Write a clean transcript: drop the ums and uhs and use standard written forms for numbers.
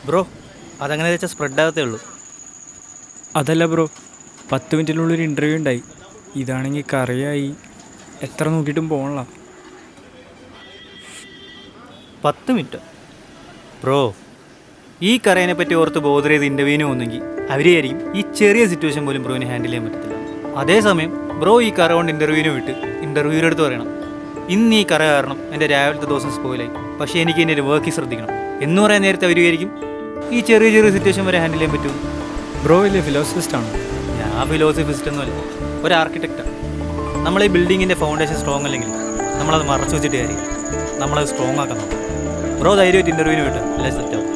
Bro, അതങ്ങനെ വെച്ചാൽ spread ആകത്തേ ഉള്ളൂ. അതല്ല ബ്രോ, 10 മിനിറ്റിനുള്ളൊരു ഇൻ്റർവ്യൂ ഉണ്ടായി. ഇതാണെങ്കിൽ കറിയായി, എത്ര നോക്കിയിട്ടും പോകണല്ല. 10 മിനിറ്റ് ബ്രോ, ഈ കറേനെ പറ്റി ഓർത്ത് ബോധർ ചെയ്ത് ഇൻ്റർവ്യൂവിന് പോകുന്നെങ്കിൽ അവരെയായിരിക്കും ഈ ചെറിയ സിറ്റുവേഷൻ പോലും ബ്രോയിന് ഹാൻഡിൽ ചെയ്യാൻ പറ്റത്തില്ല. അതേസമയം ബ്രോ ഈ കറ കൊണ്ട് ഇൻ്റർവ്യൂവിന് വിട്ട് ഇൻ്റർവ്യൂവിൻ്റെ അടുത്ത് പറയണം, ഇന്ന് ഈ കറ കാരണം എൻ്റെ രാവിലത്തെ ദിവസം സ്പോയിലായി, പക്ഷേ എനിക്ക് എൻ്റെ ഒരു വർക്ക് ശ്രദ്ധിക്കണം എന്ന് പറയാൻ നേരത്തെ അവർ വിചാരിക്കും ഈ ചെറിയ ചെറിയ സിറ്റുവേഷൻ വരെ ഹാൻഡിൽ ചെയ്യാൻ പറ്റും. ബ്രോ വലിയ ഫിലോസഫിസ്റ്റാണോ? ഞാൻ ഫിലോസഫിസ്റ്റ് ഒന്നുമല്ല, ഒരു ആർക്കിടെക്റ്റാണ്. നമ്മൾ ഈ ബിൽഡിങ്ങിൻ്റെ ഫൗണ്ടേഷൻ സ്ട്രോങ് അല്ലെങ്കിൽ നമ്മളത് മറച്ചു വെച്ചിട്ട് കാര്യം, നമ്മളത് സ്ട്രോങ് ആക്കണം. ബ്രോ ധൈര്യമായിട്ട് ഇൻ്റർവ്യൂവിന് വിട്ട് എല്ലാം സെറ്റാവും.